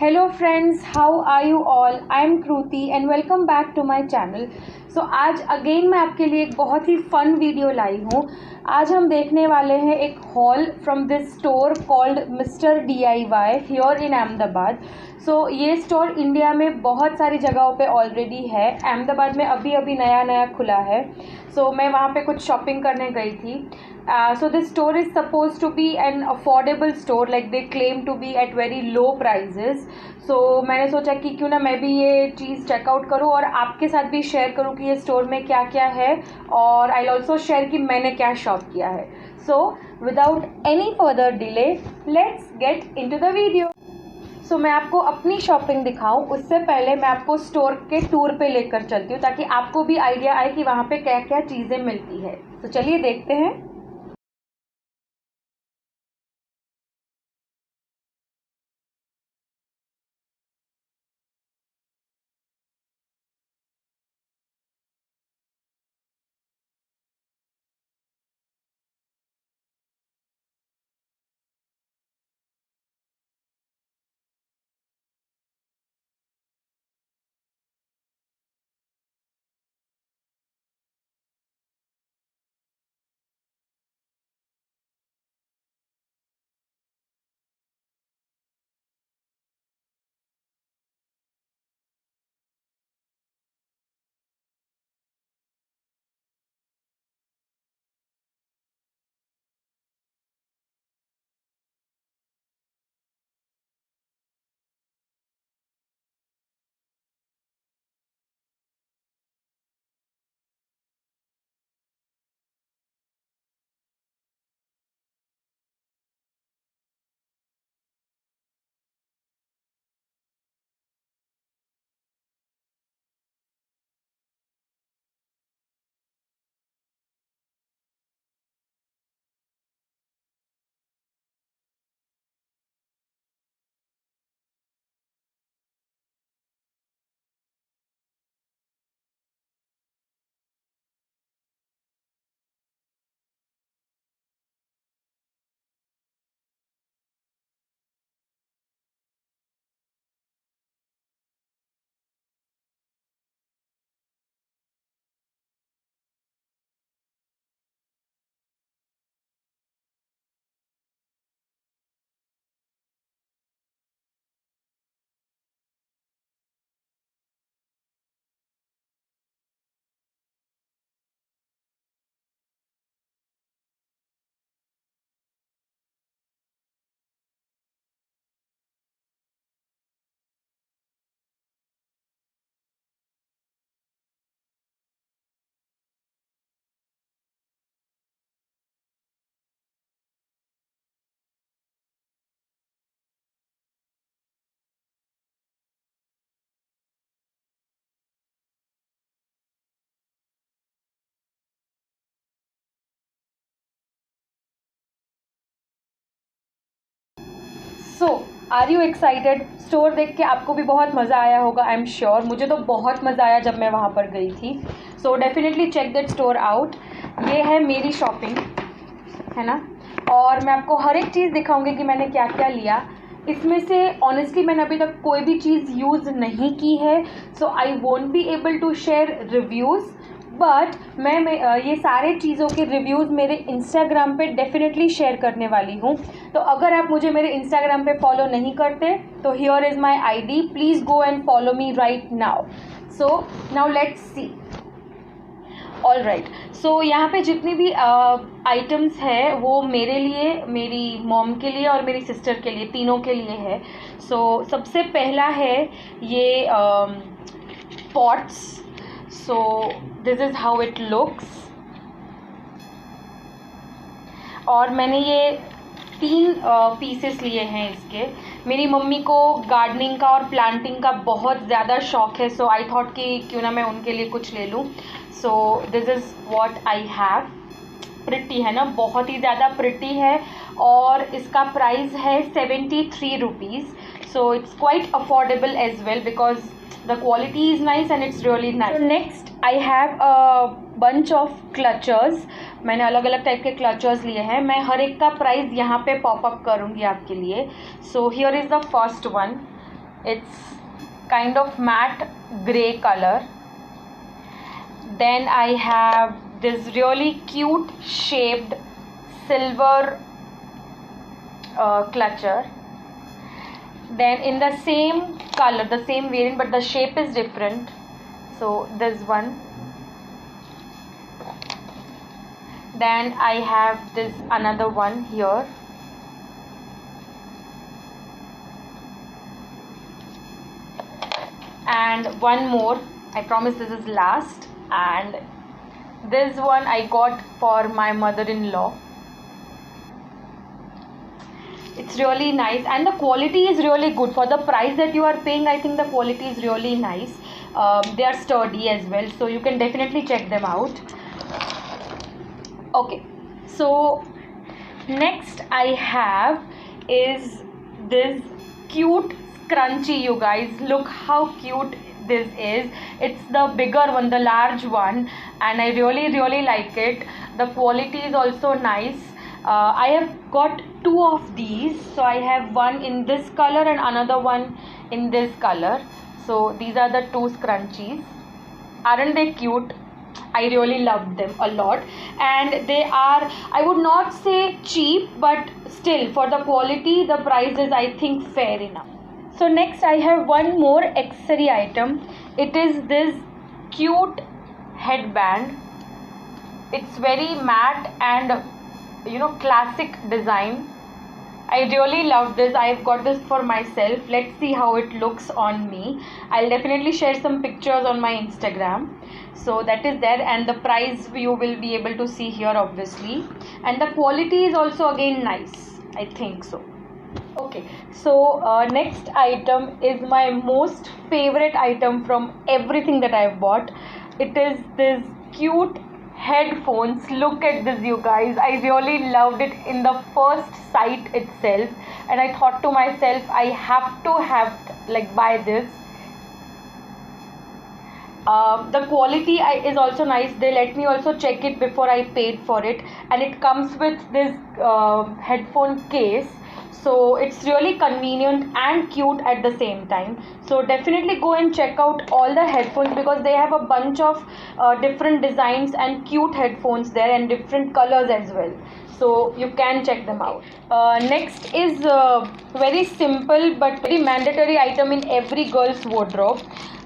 Hello friends, how are you all? I am Kruti and welcome back to my channel. So आज again मैं आपके लिए एक बहुत ही फन वीडियो लाई हूँ। आज हम देखने वाले हैं एक hall from this store called mister DIY here in Ahmedabad. So ये स्टोर इंडिया में बहुत सारी जगहों पे ऑलरेडी है। अहमदाबाद में अभी अभी नया खुला है। सो मैं वहाँ पे कुछ शॉपिंग करने गई थी। So this store is supposed to be an affordable store, like they claim to be at very low prices. So मैंने सोचा कि क्यों ना मैं भी ये चीज़ चेकआउट करूँ और आपके साथ भी शेयर करूँ कि ये स्टोर में क्या क्या है, और आई ऑल्सो शेयर कि मैंने क्या शॉप किया है. So without any further delay, let's get into the video. सो मैं आपको अपनी शॉपिंग दिखाऊं उससे पहले मैं आपको स्टोर के टूर पे लेकर चलती हूँ ताकि आपको भी आइडिया आए कि वहाँ पे क्या क्या चीज़ें मिलती है. तो चलिए देखते हैं. सो आर यू एक्साइटेड? स्टोर देख के आपको भी बहुत मज़ा आया होगा, आई एम श्योर. मुझे तो बहुत मज़ा आया जब मैं वहाँ पर गई थी. So definitely check that store out. ये है मेरी शॉपिंग, है ना, और मैं आपको हर एक चीज़ दिखाऊंगी कि मैंने क्या क्या लिया. इसमें से ऑनेस्टली मैंने अभी तक कोई भी चीज़ यूज़ नहीं की है, so I won't be able to share reviews. But मैं ये सारे चीज़ों के रिव्यूज़ मेरे इंस्टाग्राम पे डेफिनेटली शेयर करने वाली हूँ. तो अगर आप मुझे मेरे इंस्टाग्राम पे फॉलो नहीं करते तो here is my ID. Please go and follow me right now. So now let's see. All right. So यहाँ पे जितनी भी आइटम्स है वो मेरे लिए, मेरी मॉम के लिए और मेरी सिस्टर के लिए, तीनों के लिए है. सो सबसे पहला है ये pots. So this is how it looks. और मैंने ये 3 पीसेस लिए हैं इसके. मेरी मम्मी को गार्डनिंग का और प्लांटिंग का बहुत ज़्यादा शौक है, सो आई थॉट कि क्यों ना मैं उनके लिए कुछ ले लूँ. So this is what I have. Pretty है ना, बहुत ही ज़्यादा प्रिटी है और इसका प्राइस है 73 rupees. So it's quite affordable as well because the quality is nice and it's really nice. Next I have a bunch of clutchers. मैंने अलग अलग टाइप के क्लचर्स लिए हैं. मैं हर एक का प्राइस यहाँ पे पॉपअप करूँगी आपके लिए. So here is the first one. It's kind of matte gray color. Then I have this really cute shaped silver clutcher. Then in the same color, the same variant, but the shape is different. So this one. Then I have this another one here. And one more. I promise this is last. And this one I got for my mother-in-law. It's really nice and the quality is really good for the price that you are paying. I think the quality is really nice. They are sturdy as well, so you can definitely check them out. Okay, so next I have is this cute scrunchie. You guys, look how cute this is. It's the bigger one, the large one, and I really like it. The quality is also nice. I have got two of these, so I have one in this color and another one in this color. So these are the two scrunchies. Aren't they cute? I really love them a lot, and they are, I would not say cheap, but still for the quality the price is, I think, fair enough. So next I have one more accessory item. It is this cute headband. It's very matte and classic design. I really love this. I've got this for myself. Let's see how it looks on me. I'll definitely share some pictures on my Instagram. So that is there, and the price you will be able to see here obviously, and the quality is also again nice, I think so. Okay, so next item is my most favorite item from everything that I've bought. It is this cute headphones. Look at this, you guys. I really loved it in the first sight itself, and I thought to myself, I have to buy this. The quality is also nice. They let me also check it before I paid for it, and it comes with this headphone case, so it's really convenient and cute at the same time. So definitely go and check out all the headphones, because they have a bunch of different designs and cute headphones there, and different colors as well, so you can check them out. Next is very simple but very mandatory item in every girl's wardrobe.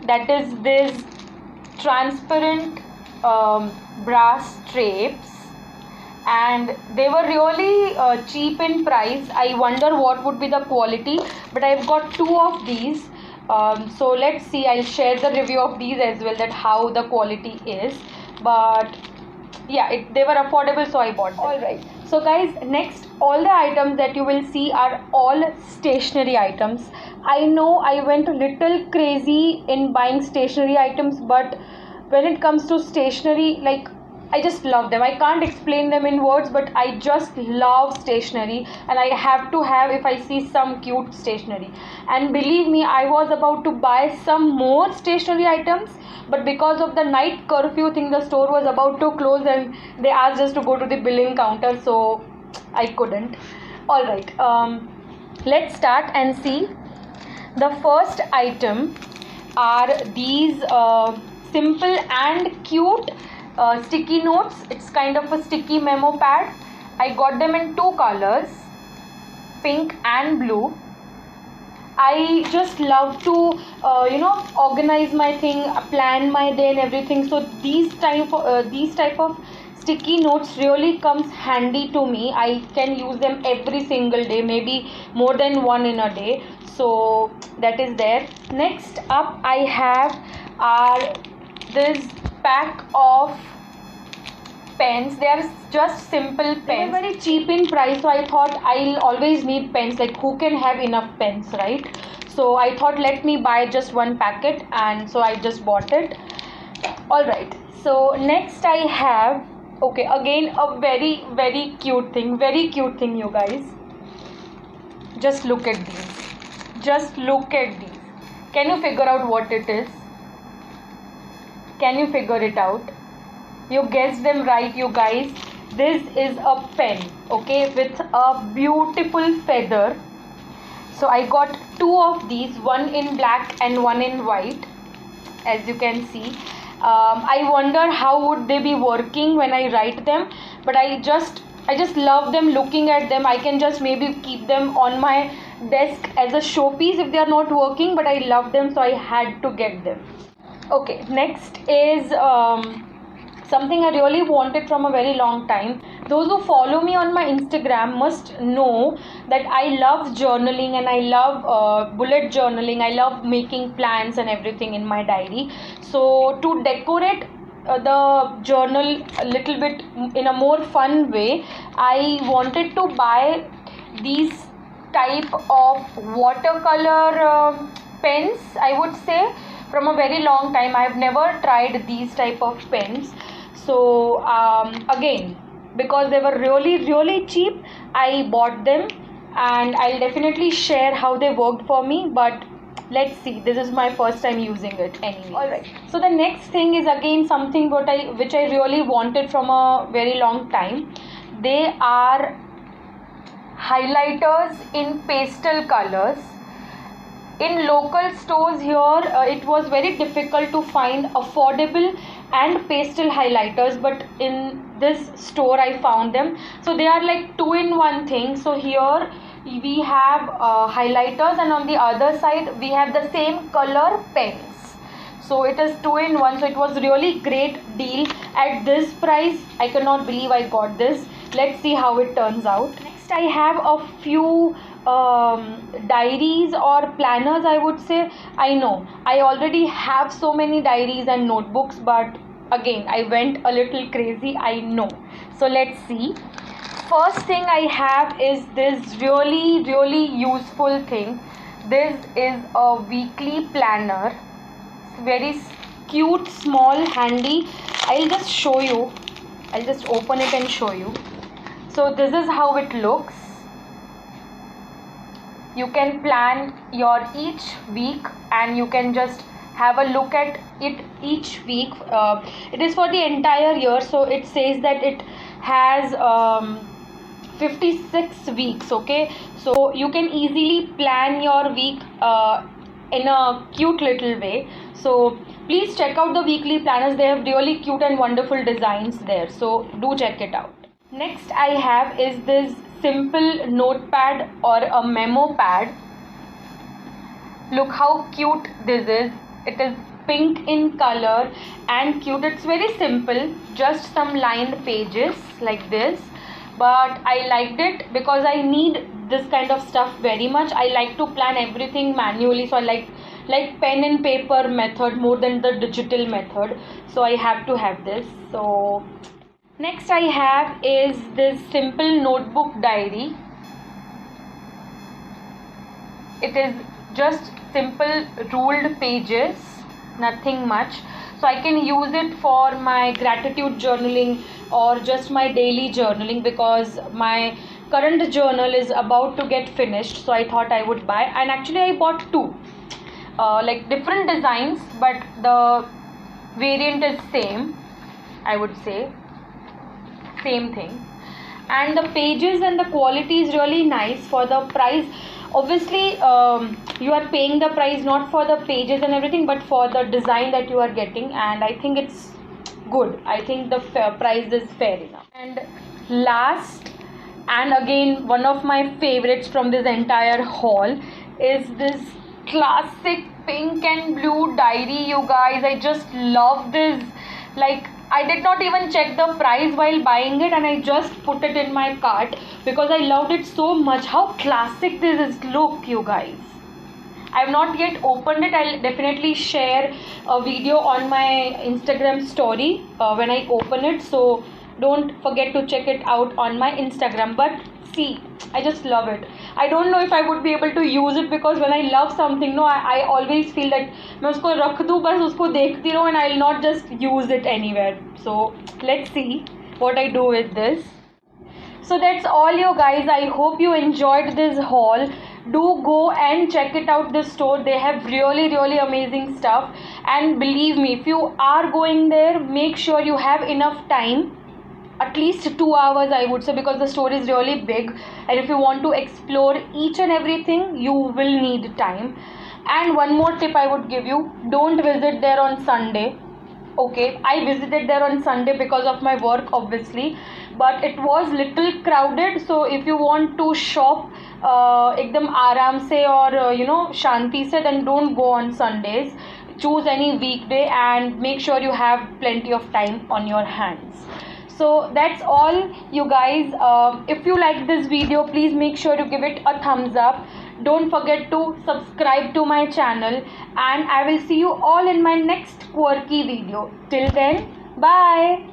That is this transparent brass strapes, and they were really cheap in price. I wonder what would be the quality, but I've got two of these. So let's see, I'll share the review of these as well, that how the quality is. But yeah, they were affordable, so I bought them. Alright, so guys, next all the items that you will see are all stationery items. I know I went a little crazy in buying stationery items, but when it comes to stationery, I just love them. I can't explain them in words, but I just love stationery, and I have to have if I see some cute stationery. And believe me, I was about to buy some more stationery items, but because of the night curfew thing, the store was about to close and they asked us to go to the billing counter, so I couldn't. Alright, let's start and see. The first item are these simple and cute sticky notes. It's kind of a sticky memo pad. I got them in two colors, pink and blue. I just love to organize my thing, plan my day and everything. So these type of sticky notes really comes handy to me. I can use them every single day, maybe more than one in a day. So that is there. Next up I have are this pack of pens. They are just simple pens. They are very cheap in price, so I thought I'll always need pens. Like, who can have enough pens, right? So I thought, let me buy just one packet, and so I just bought it. Alright, so next I have, okay, again a very cute thing, you guys. Just look at these. Just look at these. Can you figure out what it is? Can you figure it out? You guessed them right, you guys. This is a pen, okay, with a beautiful feather. So I got two of these, one in black and one in white, as you can see. I wonder how would they be working when I write them, but I just love them. Looking at them, I can just maybe keep them on my desk as a showpiece if they are not working, but I love them, so I had to get them. Okay, next is something I really wanted from a very long time. Those who follow me on my Instagram must know that I love journaling, and I love bullet journaling. I love making plans and everything in my diary. So to decorate the journal a little bit in a more fun way, I wanted to buy these type of watercolor pens, I would say. From a very long time I have never tried these type of pens. So again, because they were really cheap, I bought them, and I'll definitely share how they worked for me. But let's see, this is my first time using it anyway. Alright, so the next thing is again something which I really wanted from a very long time. They are highlighters in pastel colors. In local stores here, it was very difficult to find affordable and pastel highlighters, but in this store I found them. So they are like two-in-one thing. So here we have highlighters, and on the other side we have the same color pens. So it is two-in-one. So it was really great deal at this price. I cannot believe I got this. Let's see how it turns out. Next I have a few diaries or planners, I would say. I know I already have so many diaries and notebooks, but again I went a little crazy, I know. So let's see. First thing I have is this really useful thing. This is a weekly planner. It's very cute, small, handy. I'll just show you. I'll just open it and show you. So this is how it looks. You can plan your each week, and you can just have a look at it each week. It is for the entire year, so it says that it has 56 weeks. Okay, so you can easily plan your week in a cute little way. So please check out the weekly planners. They have really cute and wonderful designs there, so do check it out. Next I have is this simple notepad or a memo pad. Look how cute this is. It is pink in color and cute. It's very simple, just some lined pages like this, but I liked it because I need this kind of stuff very much. I like to plan everything manually, so I like pen and paper method more than the digital method, so I have to have this. So next I have is this simple notebook diary. It is just simple ruled pages, nothing much. So I can use it for my gratitude journaling or just my daily journaling, because my current journal is about to get finished. So I thought I would buy, and actually I bought two, like different designs, but the variant is same, I would say. Same thing, and the pages and the quality is really nice for the price. Obviously you are paying the price not for the pages and everything, but for the design that you are getting, and I think it's good. I think the price is fair enough. And last, and again one of my favorites from this entire haul, is this classic pink and blue diary. You guys, I just love this. Like, I did not even check the price while buying it, and I just put it in my cart because I loved it so much. How classic this is. Look, you guys, I have not yet opened it. I'll definitely share a video on my Instagram story when I open it, so don't forget to check it out on my Instagram. But see, I just love it. I don't know if I would be able to use it, because when I love something, no, I always feel that मैं उसको रख दूँ, बस उसको देखती रहूँ, and I'll not just use it anywhere. So let's see what I do with this. So that's all, you guys. I hope you enjoyed this haul. Do go and check it out, this store. They have really amazing stuff, and believe me, if you are going there, make sure you have enough time. at least 2 hours, I would say, because the store is really big, and if you want to explore each and everything, you will need time. And one more tip I would give you, don't visit there on Sunday. Okay, I visited there on Sunday because of my work, obviously, but it was little crowded. So if you want to shop एकदम आराम से और शांति से, then don't go on Sundays. Choose any weekday and make sure you have plenty of time on your hands. So that's all, you guys. If you like this video, please make sure you give it a thumbs up. Don't forget to subscribe to my channel, and I will see you all in my next quirky video. Till then, bye.